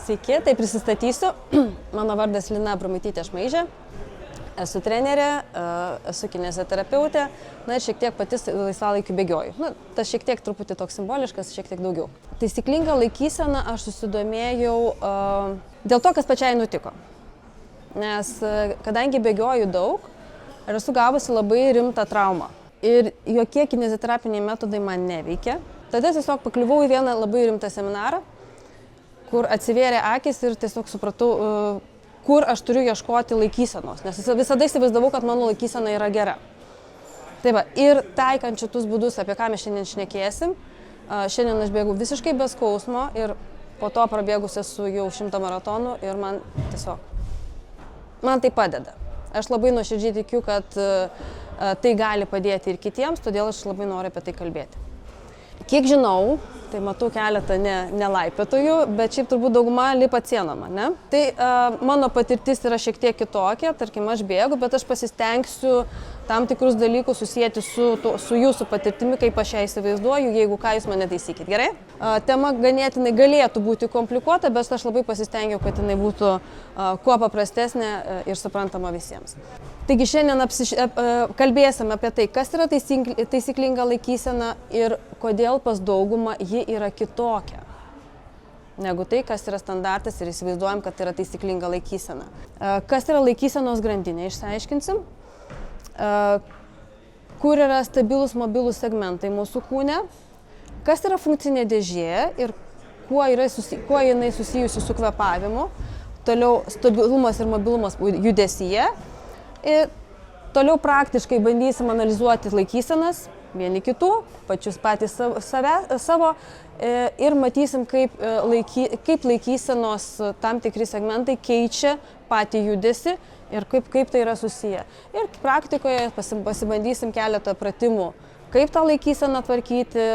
Sveiki, tai prisistatysiu. Mano vardas Lina Brumaitytė Šmaižė. Esu trenerė, esu kineziterapeutė, na ir šiek tiek patys laisvalaikiu bėgioju. Na, tas šiek tiek truputį toks simboliškas, šiek tiek daugiau. Taisyklinga laikysena aš susidomėjau dėl to, kas pačiai nutiko. Nes kadangi bėgioju daug, aš esu gavusi labai rimtą traumą. Ir jokie kineziterapiniai metodai man neveikia. Tada tiesiog pakliuvau į vieną labai rimtą seminarą, kur atsivėrė akis ir tiesiog supratau, kur aš turiu ieškoti laikysenos, nes visada įsivaizdavau, kad mano laikysena yra gera. Tai va, ir taikant šitus būdus, apie ką mes šiandien šnekėsim, šiandien aš bėgu visiškai be skausmo ir po to prabėgus esu jau 100 maratonų ir man tai padeda. Aš labai nuoširdžiai tikiu, kad tai gali padėti ir kitiems, todėl aš labai noriu apie tai kalbėti. Kiek žinau, tai matau keletą nelaipėtojų, bet šiaip turbūt dauguma lipa cienom, ne? Tai mano patirtis yra šiek tiek kitokia, tarkim aš bėgu, bet aš pasistengsiu tam tikrus dalykus susijęti su jūsų patirtimi, kaip aš ją įsivaizduoju, jeigu ką jūs mane taisykit, gerai? Tema ganėtinai galėtų būti komplikuota, bet aš labai pasistengiau, kad jinai būtų kuo paprastesnė ir suprantama visiems. Taigi šiandien kalbėsim apie tai, kas yra taisyklinga laikysena ir kodėl pas daugumą ji yra kitokia negu tai, kas yra standartas ir įsivaizduojam, kad tai yra taisyklinga laikysena. Kas yra laikysenos grandinė, išsiaiškinsim. Kur yra stabilus mobilus segmentai mūsų kūne, kas yra funkcinė dėžė ir kuo jinai susijusi su kvėpavimu, toliau stabilumas ir mobilumas judesyje. Ir toliau praktiškai bandysim analizuoti laikysenas vieni kitų, pačius patys savo ir matysim, kaip laikysenos tam tikri segmentai keičia patį judesį ir kaip tai yra susiję. Ir praktikoje pasibandysim keletą pratimų, kaip tą laikyseną tvarkyti,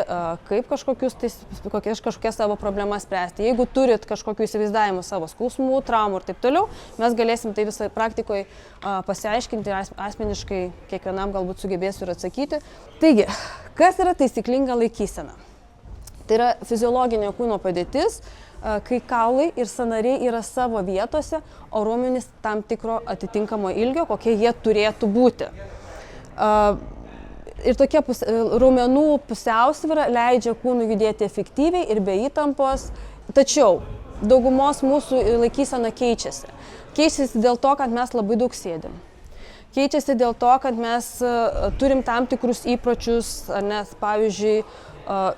kaip kažkokias savo problemas spręsti. Jeigu turit kažkokių įsivaizdavimų savo skausmų, traumų ir taip toliau, mes galėsim tai visą praktikoje pasiaiškinti ir asmeniškai kiekvienam galbūt sugebėsiu ir atsakyti. Taigi, kas yra taisyklinga laikysena? Tai yra fiziologinė kūno padėtis, kai kaulai ir sąnariai yra savo vietose, o raumenys tam tikro atitinkamo ilgio, kokie jie turėtų būti. Ir tokia raumenų pusiausvyra leidžia kūnui judėti efektyviai ir be įtampos, tačiau daugumos mūsų laikysena keičiasi. Keičiasi dėl to, kad mes labai daug sėdim. Keičiasi dėl to, kad mes turim tam tikrus įpročius, nes pavyzdžiui,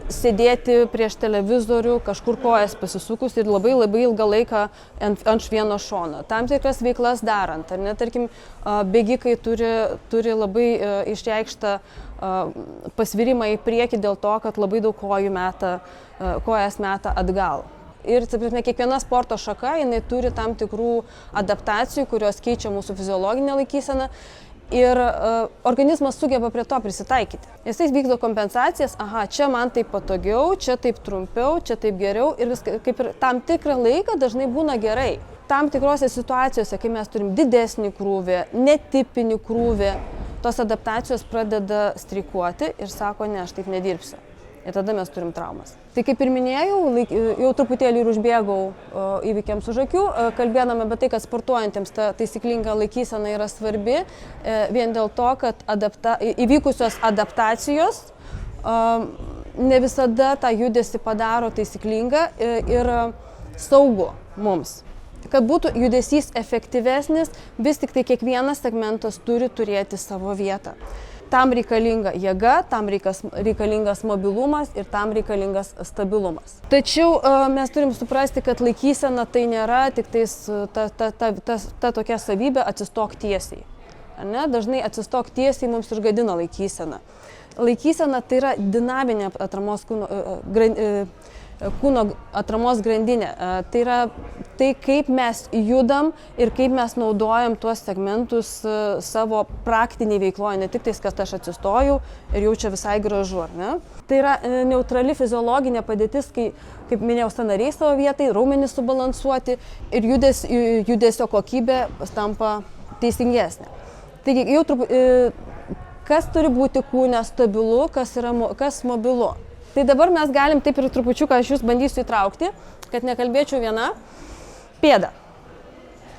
sėdėti prieš televizorių, kažkur kojas pasisukus ir labai ilgą laiką ant vieno šono. Tam tikras veiklas darant, ar ne, tarkim, bėgikai turi labai išreikštą pasvirimą į priekį dėl to, kad labai daug kojas meta atgal. Ir kiekviena sporto šaka, jinai turi tam tikrų adaptacijų, kurios keičia mūsų fiziologinę laikyseną. Ir organizmas sugeba prie to prisitaikyti. Jisai vykdo kompensacijas, čia man taip patogiau, čia taip trumpiau, čia taip geriau ir kaip ir tam tikrą laiką dažnai būna gerai. Tam tikrose situacijose, kai mes turim didesnį krūvį, netipinį krūvį, tos adaptacijos pradeda streikuoti ir sako, ne, aš taip nedirbsiu. Ir tada mes turim traumas. Tai kaip ir minėjau, jau truputėlį ir užbėgau įvykiams už akių, kalbėdama apie tai, kad sportuojantiems ta taisyklinga laikysena yra svarbi, vien dėl to, kad įvykusios adaptacijos ne visada tą judesį padaro taisyklingą ir saugų mums. Kad būtų judesys efektyvesnis, vis tik tai kiekvienas segmentas turi turėti savo vietą. Tam reikalinga jėga, tam reikalingas mobilumas ir tam reikalingas stabilumas. Tačiau mes turim suprasti, kad laikysena tai nėra tik tais ta tokia savybė atsistok tiesiai. Ne? Dažnai atsistok tiesiai mums išgadina laikyseną. Laikysena tai yra dinaminė kūno atramos grandinė. Tai yra tai, kaip mes judam ir kaip mes naudojam tuos segmentus savo praktiniai veikloje, ne tik tais, kad aš atsistoju ir jau čia visai gražu, ar ne? Tai yra neutrali fiziologinė padėtis, kai, kaip minėjau, sąnariai savo vietai, raumenys subalansuoti ir judesio kokybė tampa teisingesnė. Taigi, kas turi būti kūne stabilu, kas mobilu. Tai dabar mes galim taip ir trupučiuką aš jūs bandysiu įtraukti, kad nekalbėčiau viena. Pėda.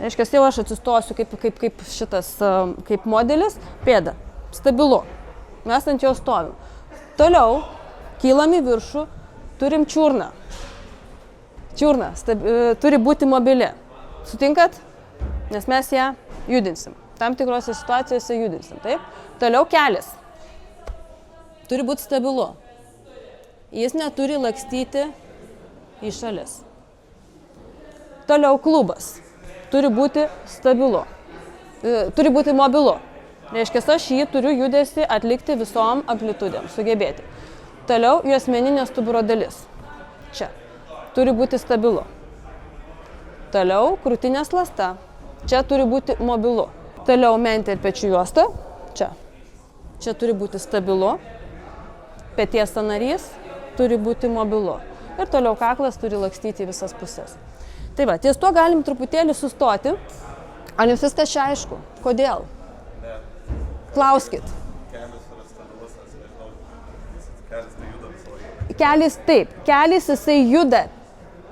Reiškia, jau aš atsistosiu kaip šitas, kaip modelis, pėda. Stabilu. Mes ant jo stovim. Toliau, kylam į viršų, turim čiurną. Čiurna turi būti mobili. Sutinkat? Nes mes ją judinsim. Tam tikrose situacijose judinsim. Taip? Toliau kelias. Turi būti stabilu. Jis neturi lakstyti į šalis. Toliau klubas. Turi būti stabilu. Turi būti mobilu. Reiškia, aš jį turiu judesį atlikti visom amplitudėm, sugebėti. Toliau juosmeninė stuburo dalis. Čia. Turi būti stabilu. Toliau krūtinės ląsta. Čia turi būti mobilu. Toliau mentė ir pečių juosta. Čia. Čia turi būti stabilu. Peties sąnarys turi būti mobilu. Ir toliau kaklas turi lakstyti į visas pusės. Tai va, ties tuo galim truputėlį sustoti. Ar jums viskas čia aišku? Kodėl? Klauskit. Kelias yra stabilus, aš nežinau, kelias tai juda visą laiką. Kelias taip, kelias jisai juda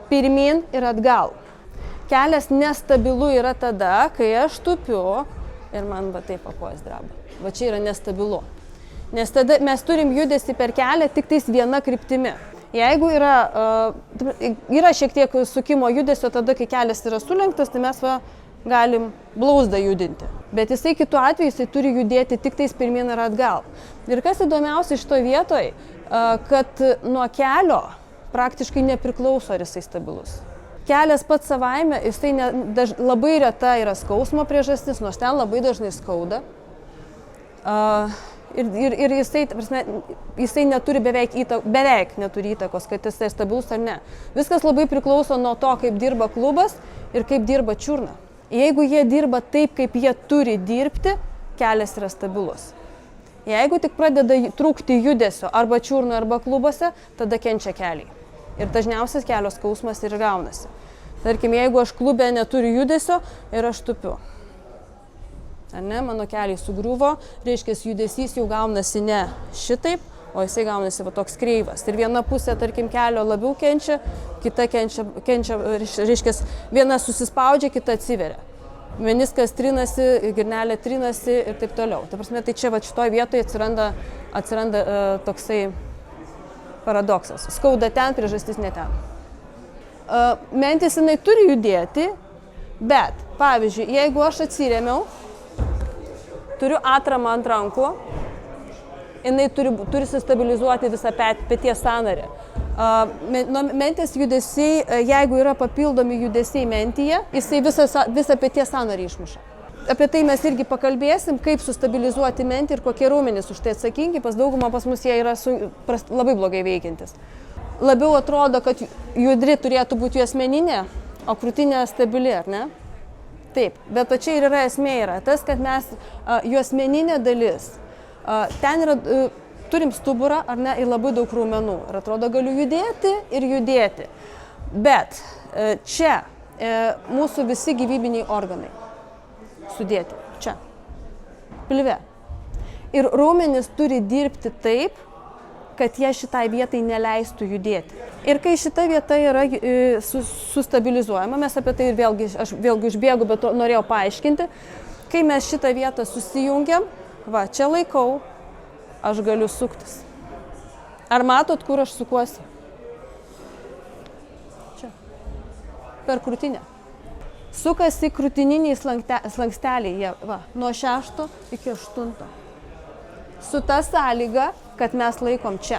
pirmin ir atgal. Kelias nestabilu yra tada, kai aš tupiu ir man va taip kojas dreba. Va čia yra nestabilu. Nes tada mes turim judesį per kelią tik tais viena kryptimi. Jeigu yra šiek tiek sukimo judesio tada, kai kelias yra sulenktas, tai mes galim blauzdą judinti. Bet jisai kitu atveju jisai turi judėti tik tais pirmin ir atgal. Ir kas įdomiausia šitoje vietoje, kad nuo kelio praktiškai nepriklauso, ar jisai stabilus. Kelias pats savaime, jisai labai reta yra skausmo priežastis, nors ten labai dažnai skauda. Ir jisai neturi beveik neturi įtakos, kad jisai stabilus ar ne. Viskas labai priklauso nuo to, kaip dirba klubas ir kaip dirba čiurna. Jeigu jie dirba taip, kaip jie turi dirbti, kelias yra stabilus. Jeigu tik pradeda trūkti judesio arba čiurno arba klubuose, tada kenčia keliai. Ir dažniausias kelio skausmas ir gaunasi. Tarkim, jeigu aš klube neturiu judesio ir aš tupiu. Ar ne, mano keliai sugriuvo, reiškia, judesys jau gaunasi ne šitaip, o jisai gaunasi va toks kreivas. Ir viena pusė, tarkim, kelio labiau kenčia, kita kenčia, reiškia, viena susispaudžia, kita atsiveria. Meniskas trinasi, girnelė trinasi ir taip toliau. Ta prasme, tai čia va šitoje vietoje atsiranda toksai paradoksas. Skauda ten, priežastis ne ten. Mentis jinai turi judėti, bet, pavyzdžiui, jeigu aš atsirėmiau, turiu atramą ant rankų, jinai turi sustabilizuoti visą peties sąnarį. Mentės judesiai, jeigu yra papildomi judesiai mentyje, jisai visą peties sąnarį išmuša. Apie tai mes irgi pakalbėsim, kaip sustabilizuoti mentį ir kokie raumenys už tai atsakingi. Pas daugumą pas mus jie yra labai blogai veikiantis. Labiau atrodo, kad judri turėtų būti juosmeninė, o krūtinė stabili, ar ne? Taip, bet čia ir yra esmė tas, kad mes juosmeninė dalis, ten yra, turim stuburą, ar ne, ir labai daug raumenų. Ir atrodo, galiu judėti ir judėti. Bet čia mūsų visi gyvybiniai organai sudėti. Čia. Pilve. Ir raumenys turi dirbti taip, kad jie šitai vietai neleistų judėti. Ir kai šita vieta yra sustabilizuojama, mes apie tai ir aš vėlgi užbėgu, bet norėjau paaiškinti, kai mes šitą vietą susijungiam, va, čia laikau, aš galiu suktis. Ar matot, kur aš sukuosi? Čia. Per krūtinę. Sukasi krūtininiai slanksteliai, jie, va, nuo 6 iki 8. Su ta sąlyga, kad mes laikom čia.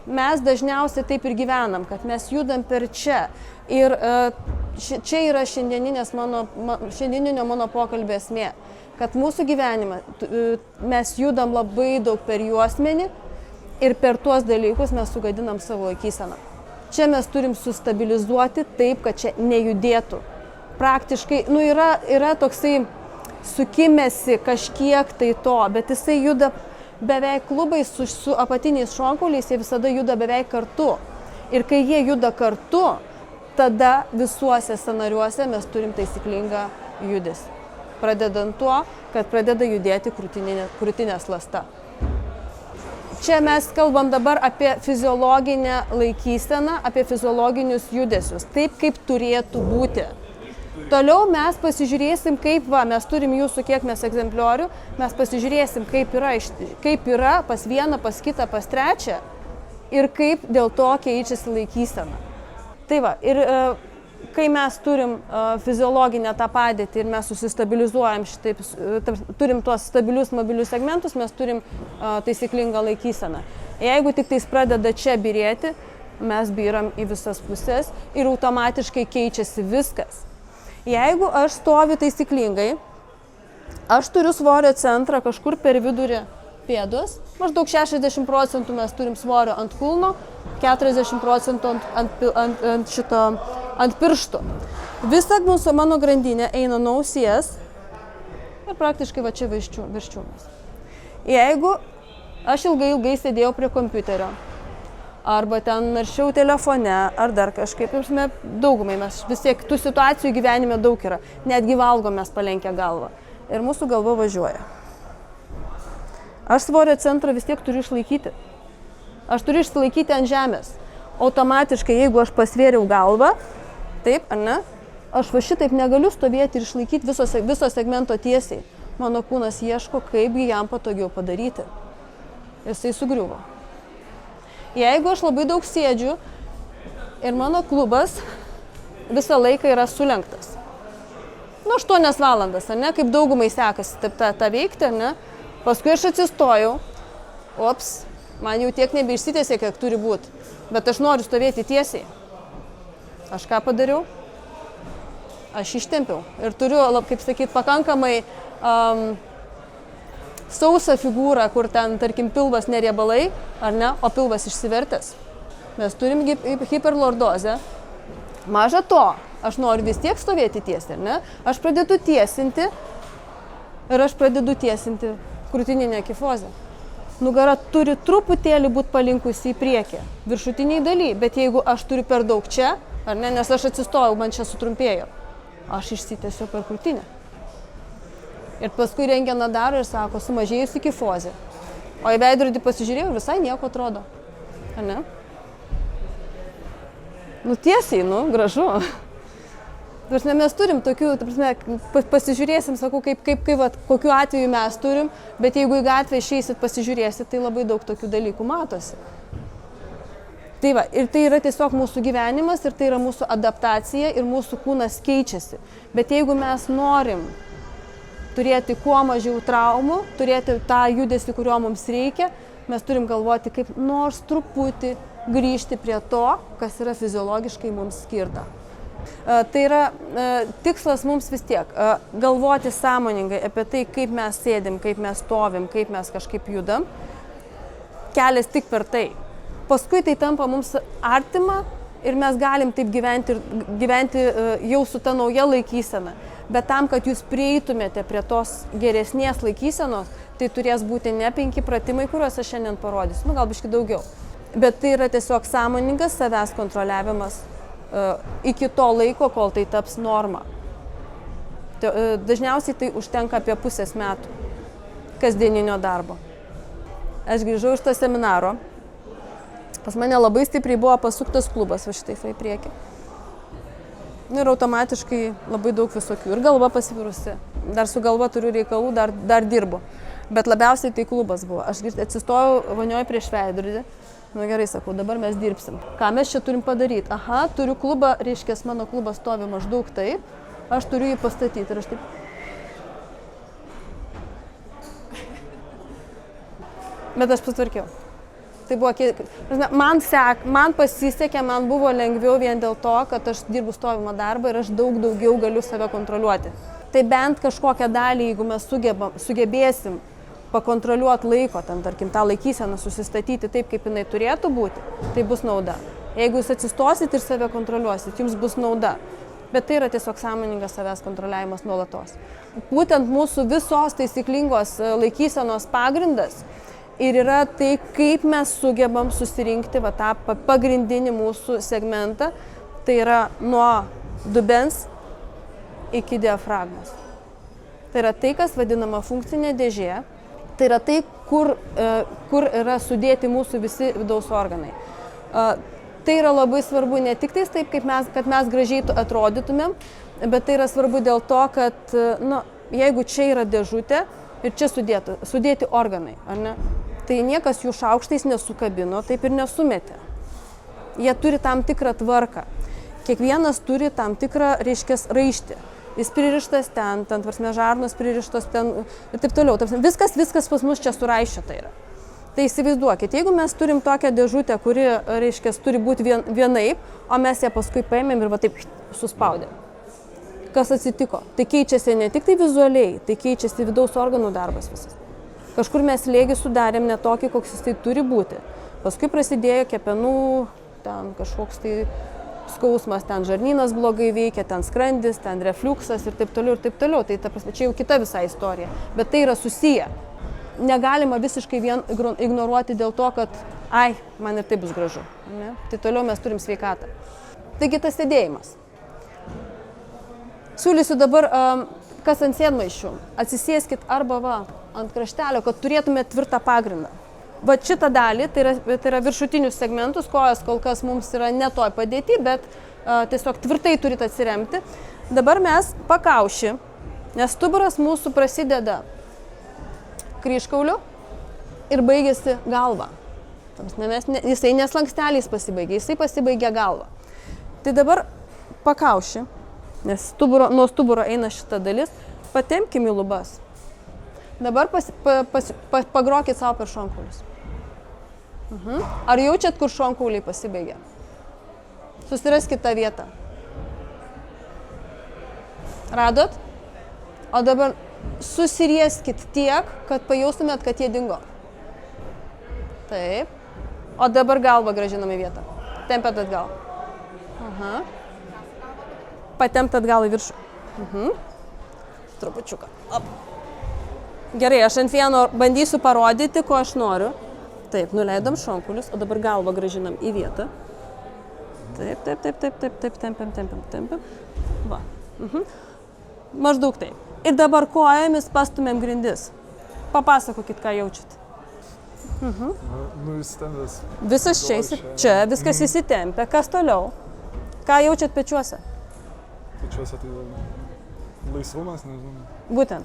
Mes dažniausiai taip ir gyvenam, kad mes judam per čia. Ir čia yra šiandieninio mano pokalbio esmė, kad mūsų gyvenime mes judam labai daug per juosmenį ir per tuos dalykus mes sugadinam savo laikyseną. Čia mes turim sustabilizuoti taip, kad čia nejudėtų. Praktiškai, yra toksai sukimėsi kažkiek tai to, bet jisai juda beveik klubais su apatiniais šonkauliais, jie visada juda beveik kartu. Ir kai jie juda kartu, tada visuose sąnariuose mes turim taisyklingą judesį. Pradedant tuo, kad pradeda judėti krūtinės ląsta. Čia mes kalbam dabar apie fiziologinę laikyseną, apie fiziologinius judesius, taip kaip turėtų būti. Toliau mes pasižiūrėsim, kaip mes turim jūsų kiek mes egzempliorių, mes pasižiūrėsim, kaip yra pas vieną, pas kitą, pas trečią ir kaip dėl to keičiasi laikysena. Tai va, ir kai mes turim fiziologinę tą padėtį ir mes susistabilizuojam šitaip, turim tuos stabilius mobilius segmentus, mes turim taisyklingą laikyseną. Jeigu tik tais pradeda čia byrėti, mes byram į visas pusės ir automatiškai keičiasi viskas. Jeigu aš stoviu taisyklingai, aš turiu svorio centrą kažkur per vidurį pėdos, maždaug 60% mes turim svorio ant kulno, 40% ant pirštų. Visa mano grandinė eina nuo ausies ir praktiškai va čia virščiūnas. Jeigu aš ilgai sėdėjau prie kompiuterio, arba ten naršiau telefone, ar dar kažkaip, daugumai mes vis tiek tų situacijų gyvenime daug yra, netgi valgom mes palenkę galvą ir mūsų galva važiuoja. Aš svorio centrą vis tiek turiu išlaikyti. Aš turiu išlaikyti ant žemės. Automatiškai, jeigu aš pasvėriau galvą, taip, ar ne, aš va šitaip negaliu stovėti ir išlaikyti viso segmento tiesiai. Mano kūnas ieško, kaipgi jam patogiau padaryti. Jisai sugriuvo. Jeigu aš labai daug sėdžiu ir mano klubas visą laiką yra sulenktas. 8 valandas, ar ne, kaip daugumai sekasi tą veikti, ar ne. Paskui aš atsistojau, man jau tiek nebeišsitėsė, kiek turi būti, bet aš noriu stovėti tiesiai. Aš ką padariau? Aš ištempiau ir turiu, kaip sakyt, pakankamai sausą figūrą, kur ten, tarkim, pilvas neriebalai, ar ne, o pilvas išsivertęs. Mes turim hiperlordozę. Maža to, aš noriu vis tiek stovėti tiesiai, ar ne? Aš pradedu tiesinti ir aš pradedu tiesinti krūtininę kifozę. Nugara turi truputėlį būti palinkusi į priekį, viršutiniai daly, bet jeigu aš turiu per daug čia, ar ne, nes aš atsistojau, man čia sutrumpėjo, aš išsitiesiu per krūtinę. Ir paskui rentgeną daro ir sako, sumažėjusi kifozė. O į veidrodį pasižiūrėjau, visai nieko atrodo. Ar ne? Tiesiai, gražu. Mes turim tokių, pasižiūrėsim, sakau, kokiu atveju mes turim, bet jeigu į gatvę išeisit, pasižiūrėsit, tai labai daug tokių dalykų matosi. Tai va, ir tai yra tiesiog mūsų gyvenimas, ir tai yra mūsų adaptacija, ir mūsų kūnas keičiasi. Bet jeigu mes norim turėti kuo mažiau traumų, turėti tą judesį, kurio mums reikia, mes turim galvoti, kaip nors truputį grįžti prie to, kas yra fiziologiškai mums skirta. Tai yra tikslas mums vis tiek galvoti sąmoningai apie tai, kaip mes sėdim, kaip mes stovim, kaip mes kažkaip judam. Kelias tik per tai. Paskui tai tampa mums artima ir mes galim taip gyventi jau su ta nauja laikysena. Bet tam, kad jūs prieitumėte prie tos geresnės laikysenos, tai turės būti ne 5 pratimai, kuriuos aš šiandien parodysiu, gal biškį daugiau. Bet tai yra tiesiog sąmoningas savęs kontroliavimas iki to laiko, kol tai taps norma. Dažniausiai tai užtenka apie pusės metų kasdieninio darbo. Aš grįžau iš to seminaro, pas mane labai stipriai buvo pasuktas klubas va šitaip į priekį. Ir automatiškai labai daug visokių. Ir galva pasivirusi. Dar su galva turiu reikalų, dar dirbu. Bet labiausiai tai klubas buvo. Aš atsistojau vonioje prieš veidrodį. Gerai, sakau, dabar mes dirbsim. Ką mes čia turim padaryti? Aha, turiu klubą, reiškia, mano klubas stovi maždaug taip, aš turiu jį pastatyti ir aš taip. Bet aš patvarkiau. Tai buvo, man pasisekė, man buvo lengviau vien dėl to, kad aš dirbu stovimą darbą ir aš daug daugiau galiu save kontroliuoti. Tai bent kažkokią dalį, jeigu mes sugebėsim pakontroliuoti laiko, tarkim, tą laikyseną susistatyti taip, kaip jinai turėtų būti, tai bus nauda. Jeigu jūs atsistosit ir save kontroliuosit, jums bus nauda. Bet tai yra tiesiog sąmoningas savęs kontroliavimas nuolatos. Būtent mūsų visos taisyklingos laikysenos pagrindas ir yra tai, kaip mes sugebam susirinkti tą pagrindinį mūsų segmentą, tai yra nuo dubens iki diafragmos. Tai yra tai, kas vadinama funkcinė dėžė. Tai yra tai, kur yra sudėti mūsų visi vidaus organai. Tai yra labai svarbu ne tik tais taip, kad mes gražiai atrodytumėm, bet tai yra svarbu dėl to, kad jeigu čia yra dėžutė ir čia sudėti organai, ar ne, tai niekas jų šaukštais nesukabino, taip ir nesumetė. Jie turi tam tikrą tvarką. Kiekvienas turi tam tikrą, raištį. Jis pririštas ten, žarnos pririštos ten ir taip toliau. Viskas pas mus čia suraiščiota yra. Tai įsivaizduokit, jeigu mes turim tokią dėžutę, kuri, turi būti vienaip, o mes ją paskui paėmėm ir va taip suspaudėm. Kas atsitiko? Tai keičiasi ne tik tai vizualiai, tai keičiasi vidaus organų darbas visas. Kažkur mes slėgį sudarėm ne tokį, koks jis tai turi būti. Paskui prasidėjo kepenų, ten kažkoks tai skausmas, ten žarnynas blogai veikia, ten skrandis, ten refliuksas ir taip toliau ir taip toliau. Tai ta prasme, čia jau kita visa istorija. Bet tai yra susiję. Negalima visiškai ignoruoti dėl to, kad man ir tai bus gražu. Ne? Tai toliau mes turim sveikatą. Taigi tas sėdėjimas. Siūlysiu dabar, kas ant sėdmaišių, atsisėskit arba ant kraštelio, kad turėtumėte tvirtą pagrindą. Va šitą dalį, tai yra viršutinius segmentus, kojas kol kas mums yra ne toj padėti, bet tiesiog tvirtai turite atsiremti. Dabar mes pakaušį, nes stuburas mūsų prasideda kryžkauliu ir baigėsi galva. Jisai neslanksteliais pasibaigia, jisai pasibaigia galva. Tai dabar pakaušį, nes nuo stuburo eina šita dalis, patempkim į lubas. Dabar pagrokit savo per šonkaulius. Ar jaučiat, kur šonkauliai pasibaigia? Susiraskit tą vietą. Radot? O dabar susirieskit tiek, kad pajaustumėt, kad jie dingo. Taip. O dabar galvą grąžinam į vietą. Tempėt atgal. Patempt atgal į viršų. Trupučiuką. Gerai, aš ant vieno bandysiu parodyti, ko aš noriu. Taip, nuleidom šonkaulius, o dabar galvą grąžinam į vietą. Taip, tempiam. Va. Maždaug taip. Ir dabar kojomis pastumėm grindis. Papasakokit, ką jaučiat. Įsitempęs. Visas čia, viskas įsitempia. Kas toliau? Ką jaučiat pečiuose? Pečiuose tai laisvumas, nežinau.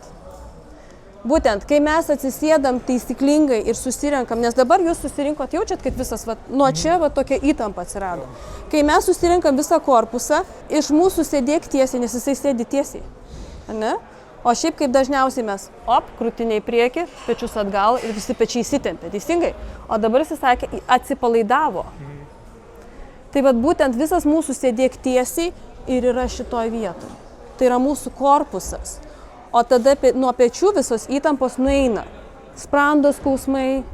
Būtent, kai mes atsisėdam taisyklingai ir susirenkam, nes dabar jūs susirinkot, jaučiat, kad visas, nuo čia tokia įtampa atsirado. Kai mes susirinkam visą korpusą, iš mūsų sėdėk tiesiai, nes jisai sėdi tiesiai. Ne? O šiaip kaip dažniausiai mes, krūtiniai prieki, pečius atgal ir visi pečiai įsitempia, teisingai? O dabar jis sakė, atsipalaidavo. Tai būtent visas mūsų sėdėk tiesiai ir yra šitoj vietoj. Tai yra mūsų korpusas. O tada nuo pečių visos įtampos nueina. Sprando skausmai,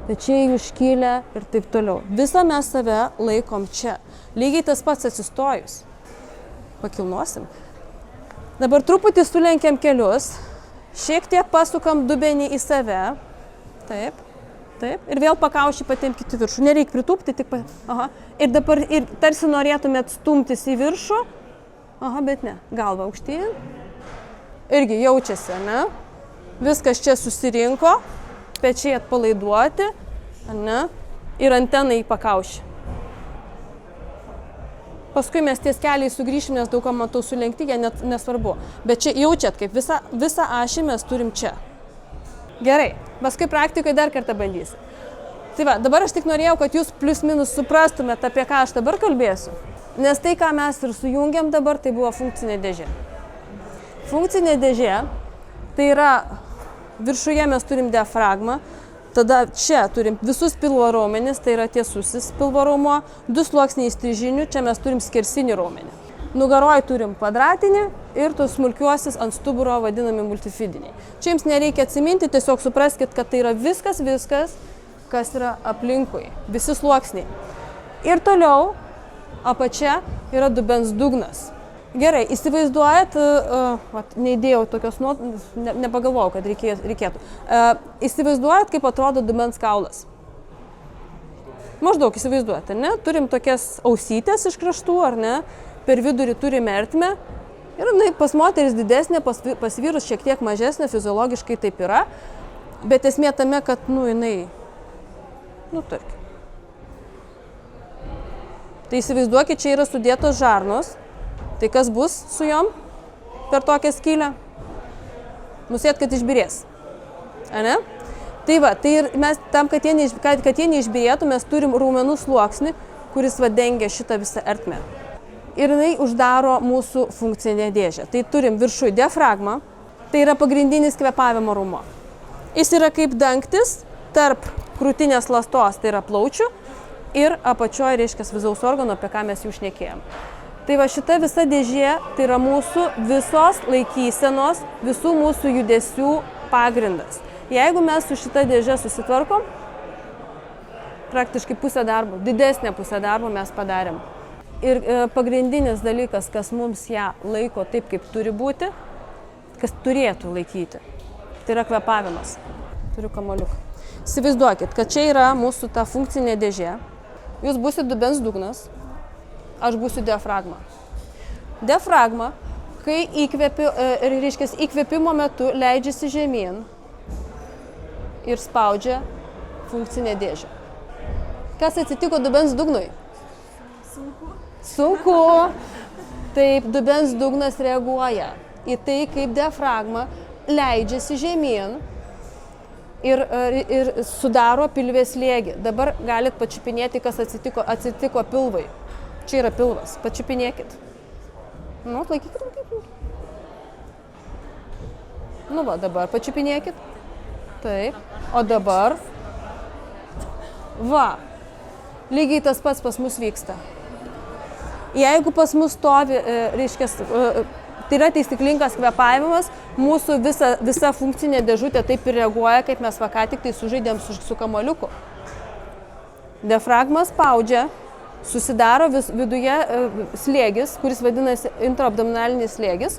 pečiai užkilę ir taip toliau. Visą mes save laikom čia. Lygiai tas pats atsistojus. Pakilnosim. Dabar truputį sulenkiam kelius. Šiek tiek pasukam dubenį į save. Taip. Ir vėl pakaušį patempkite į viršų. Nereikia pritūpti, tik Ir dabar tarsi norėtumėt stumtis į viršų. Bet ne. Galva aukštyn. Irgi jaučiasi, ne? Viskas čia susirinko, pečiai atpalaiduoti, ne? Ir anteną į pakaušį. Paskui mes ties keliai sugrįšim, nes daug ką matau sulenkti, jie nesvarbu. Bet čia jaučiat, kaip visą ašį mes turim čia. Gerai, paskui praktikoje dar kartą bandysim. Tai dabar aš tik norėjau, kad jūs plius minus suprastumėt, apie ką aš dabar kalbėsiu. Nes tai, ką mes ir sujungiam dabar, tai buvo funkcinė dėžė. Funkcinė dėžė, tai yra viršuje mes turim diafragmą, tada čia turim visus pilvo raumenis, tai yra tiesusis pilvo raumo, 2 sluoksniai įstrižinių, čia mes turim skersinį raumenį. Nugaroj turim kvadratinį ir tos smulkiuosius ant stuburo vadinami multifidiniai. Čia jums nereikia atsiminti, tiesiog supraskit, kad tai yra viskas, kas yra aplinkui, visi sluoksniai. Ir toliau apačia yra dubens dugnas. Gerai, įsivaizduojat, neįdėjau tokios nepagalvojau, kad reikėtų. Įsivaizduojat, kaip atrodo dubens kaulas. Maždaug įsivaizduojat, ar ne? Turim tokias ausytės iš kraštų, ar ne? Per vidurį turim ertmę. Ir pas moteris didesnė, pas vyrus šiek tiek mažesnė, fiziologiškai taip yra. Bet esmė tame, kad, jinai, tarkim. Tai įsivaizduokit, čia yra sudėtos žarnos. Tai kas bus su jom per tokią skylę? Nusėt, kad išbirės. Ane? Tai va, tai ir mes tam, kad jie neišbirėtų, mes turim raumenų sluoksnį, kuris dengia šitą visą ertmę. Ir jinai uždaro mūsų funkcinę dėžę. Tai turim viršui diafragmą, tai yra pagrindinis kvėpavimo raumuo. Jis yra kaip dangtis tarp krūtinės ląstos, tai yra plaučių, ir apačioje, reiškia, vidaus organo, apie ką mes jau šnekėjom. Tai va šita visa dėžė, tai yra mūsų visos laikysenos, visų mūsų judesių pagrindas. Jeigu mes su šita dėžė susitvarkom, praktiškai pusę darbo, didesnę pusę darbo mes padarėm. Ir pagrindinis dalykas, kas mums ją laiko taip, kaip turi būti, kas turėtų laikyti, tai yra kvėpavimas. Turiu kamuoliuką. Įsivaizduokit, kad čia yra mūsų ta funkcinė dėžė. Jūs būsit dubens dugnas, aš būsiu diafragma. Diafragma, kai įkvėpimo metu leidžiasi žemyn ir spaudžia funkcinę dėžę. Kas atsitiko dubens dugnui? Sunku. Taip, dubens dugnas reaguoja į tai, kaip diafragma leidžiasi žemyn ir sudaro pilvės slėgį. Dabar galit pačiupinėti, kas atsitiko pilvai. Čia yra pilvas. Pačiupinėkit. Laikykit. Dabar pačiupinėkit. Taip. O dabar. Va. Lygiai tas pats pas mus vyksta. Jeigu pas mus stovi, reiškia, tai yra taisyklingas kvėpavimas, mūsų visa funkcinė dėžutė taip ir reaguoja, kaip mes ką tik tai sužaidėm su kamuoliuku. Diafragma spaudžia, susidaro viduje slėgis, kuris vadinasi intraabdominalinis slėgis.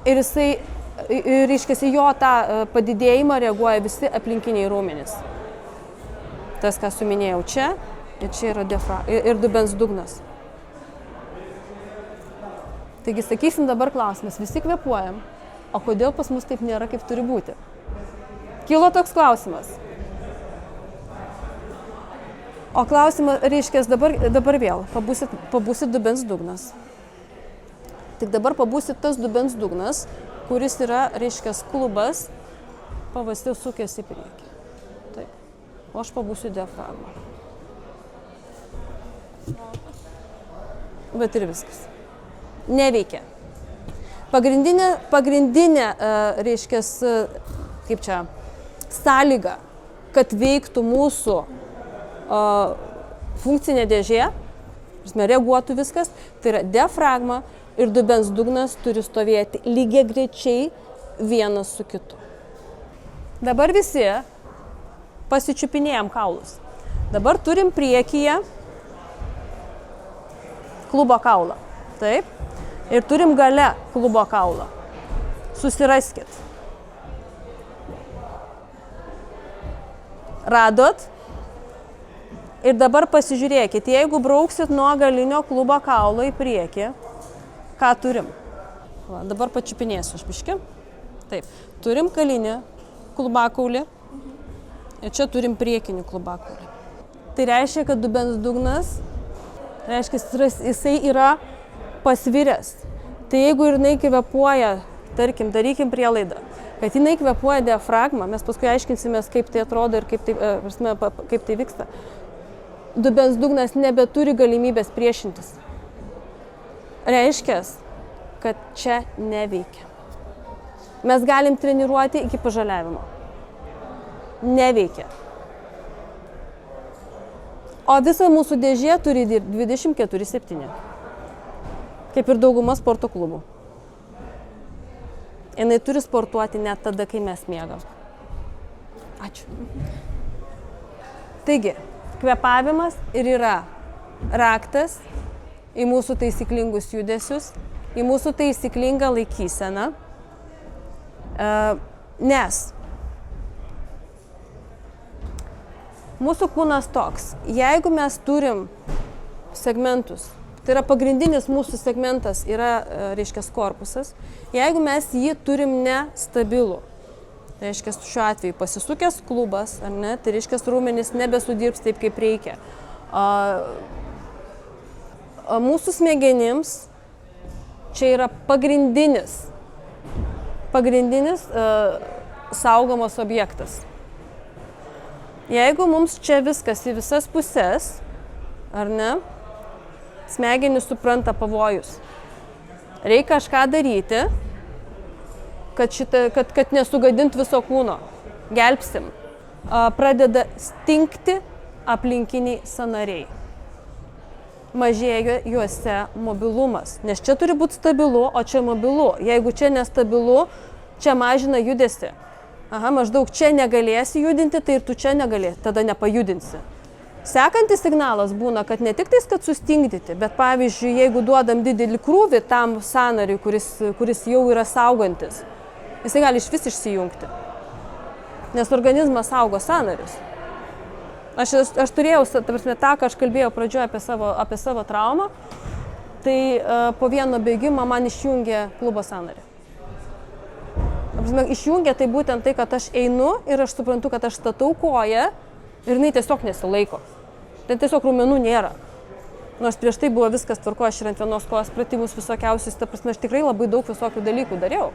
Ir jisai, reiškia, jo tą padidėjimą reaguoja visi aplinkiniai raumenys. Tas, ką suminėjau čia, ir čia yra ir dubens dugnas. Taigi, sakysim dabar klausimas, visi kvėpuojam, o kodėl pas mus taip nėra, kaip turi būti? Kilo toks klausimas. O klausimas, reiškia, dabar vėl, pabūsit dubens dugnas. Tik dabar pabūsit tas dubens dugnas, kuris yra, reiškia, klubas, pavasti sukės į priekį. Taip. O aš pabūsiu diafragmą. Bet ir viskas. Neveikia. Pagrindinė, reiškia, kaip čia, sąlyga, kad veiktų mūsų funkcinė dėžė, reaguotų viskas, tai yra diafragma ir dubens dugnas turi stovėti lygiagrečiai vienas su kitu. Dabar visi pasičiupinėjom kaulus. Dabar turim priekyje klubo kaulą. Taip. Ir turim gale klubo kaulą. Susiraskit. Radot? Ir dabar pasižiūrėkit, jeigu brauksit nuo galinio klubo kaulo į priekį, ką turim? Va, dabar pačiupinėsiu aš biškį. Taip. Turim galinį klubakaulį. Ir čia turim priekinį klubakaulį. Tai reiškia, kad dubens dugnas, reiškia, jisai yra pasviręs. Tai jeigu ir jinai kvėpuoja, tarkim, darykim prielaidą, kad jinai kvėpuoja diafragmą, mes paskui aiškinsimės, kaip tai atrodo ir kaip tai vyksta. Dubens dugnas nebeturi galimybės priešintis. Reiškia, kad čia neveikia. Mes galim treniruoti iki pažaliavimo. Neveikia. O visa mūsų dėžė turi dirbti 24/7. Kaip ir dauguma sporto klubų. Jinai turi sportuoti net tada, kai mes miegam. Ačiū. Taigi, kvėpavimas ir yra raktas į mūsų taisyklingus judesius, į mūsų taisyklingą laikyseną, nes mūsų kūnas toks, jeigu mes turim segmentus, tai yra pagrindinis mūsų segmentas yra, reiškia, korpusas, jeigu mes jį turim nestabilų, Tai reiškia, šiuo atveju pasisukęs klubas, ar ne, tai reiškia, raumenys nebesudirbs taip, kaip reikia. Mūsų smegenims čia yra pagrindinis saugomas objektas. Jeigu mums čia viskas į visas puses, ar ne, smegenys supranta pavojus. Reikia kažką daryti, kad nesugadint viso kūno. Gelbsim. Pradeda stingti aplinkiniai sąnariai. Mažėja juose mobilumas, nes čia turi būti stabilu, o čia mobilu. Jeigu čia nestabilu, čia mažina judesį. Maždaug čia negalėsi judinti, tai ir tu čia negalėsi, tada nepajudinsi. Sekantis signalas būna, kad ne tik tais, kad sustingdyti, bet pavyzdžiui, jeigu duodam didelį krūvį tam sąnariui, kuris jau yra saugantis, jisai gali išvis išsijungti, nes organizmas saugo sąnarius. Aš turėjau, tą, ką aš kalbėjau pradžioje apie savo traumą, tai po vieno bėgimo man išjungė klubo sąnarį. Išjungė tai būtent tai, kad aš einu ir aš suprantu, kad aš statau koją ir jinai tiesiog nesilaiko. Tai tiesiog raumenų nėra. Nors prieš tai buvo viskas tvarko, aš ir ant vienos kojos pratimus visokiausius, aš tikrai labai daug visokių dalykų dariau.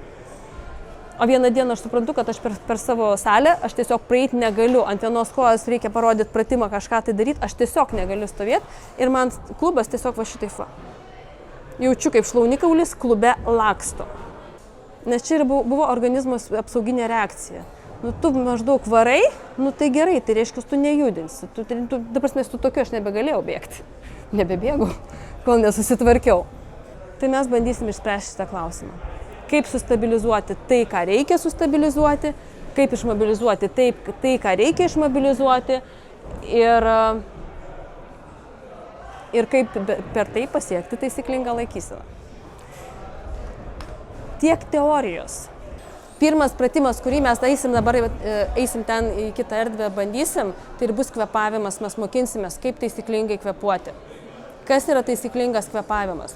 O vieną dieną aš suprantu, kad aš per savo salę, aš tiesiog praeiti negaliu, ant vienos kojos reikia parodyti pratimą, kažką tai daryti, aš tiesiog negaliu stovėti ir man klubas tiesiog va šitaip va. Jaučiu, kaip šlaunikaulis klube laksto. Nes čia ir buvo organizmo apsauginė reakcija. Tu maždaug varai, tai gerai, tai reiškia, tu nejudinsi. Su tokiu aš nebegalėjau bėgti. Nebebėgau, kol nesusitvarkiau. Tai mes bandysim išspręsti šitą klausimą. Kaip sustabilizuoti tai, ką reikia sustabilizuoti, kaip išmobilizuoti tai, ką reikia išmobilizuoti ir kaip per tai pasiekti taisyklingą laikyseną. Tiek teorijos. Pirmas pratimas, kurį mes eisim ten į kitą erdvę, bandysim, tai ir bus kvėpavimas, mes mokinsimės, kaip taisyklingai kvėpuoti. Kas yra taisyklingas kvėpavimas?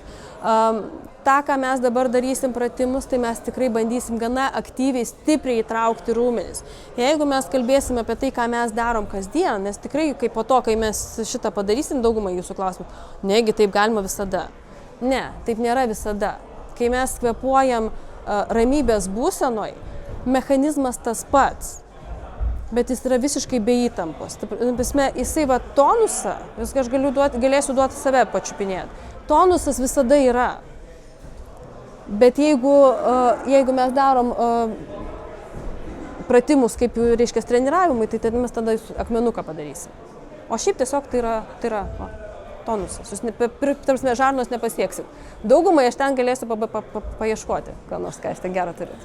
Ta, ką mes dabar darysim pratimus, tai mes tikrai bandysim gana aktyviai, stipriai įtraukti raumenis. Jeigu mes kalbėsim apie tai, ką mes darom kasdien, nes tikrai kaip po to, kai mes šitą padarysim, daugumą jūsų klausimų, negi taip galima visada. Ne, taip nėra visada. Kai mes kvėpuojam ramybės būsenoj, mechanizmas tas pats, bet jis yra visiškai be įtampos. Jisai tonusą, aš galėsiu duoti save pačiupinėti. Tonusas visada yra. Bet jeigu mes darom pratimus kaip, reiškia, treniravimui, tai mes tada akmenuką padarysim. O šiaip tiesiog tai yra tonusas. Jūs žarnos nepasieksim. Daugumai aš ten galėsiu paieškoti, ką nors, ką aš ten gerą turiu.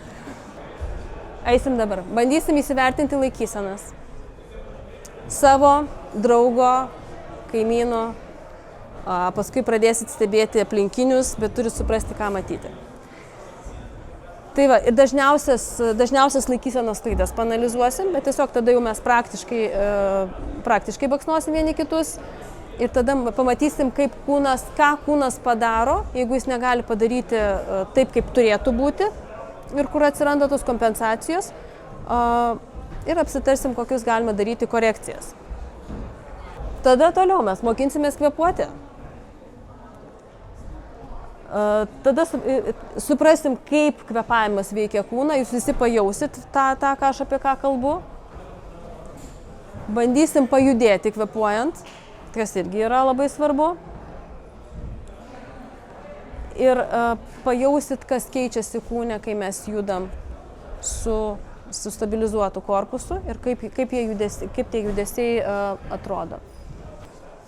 Eisim dabar. Bandysim įsivertinti laikysenas. Savo, draugo, kaimyno. Paskui pradėsit stebėti aplinkinius, bet turi suprasti, ką matyti. Tai va, ir dažniausias laikysenos klaidas panalizuosim, bet tiesiog tada jau mes praktiškai baksnosim vieni kitus ir tada pamatysim, ką kūnas padaro, jeigu jis negali padaryti taip, kaip turėtų būti ir kur atsiranda tos kompensacijos ir apsitarsim, kokius galime daryti korekcijas. Tada toliau mes mokinsimės kvėpuoti. Tada suprasim, kaip kvėpavimas veikia kūną, jūs visi pajausit tą, ką aš apie ką kalbu. Bandysim pajudėti kvėpuojant, kas irgi yra labai svarbu. Ir pajausit, kas keičiasi kūne, kai mes judam su stabilizuotu korpusu ir kaip tie judesiai atrodo.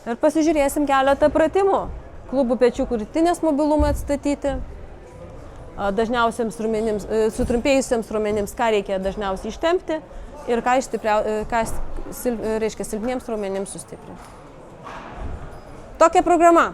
Ir pasižiūrėsim keletą pratimų. Klubų pečių krūtinės mobilumą atstatyti, sutrumpėjusiems raumenims, ką reikia dažniausiai ištempti ir ką silpniems raumenims sustiprinti. Tokia programa.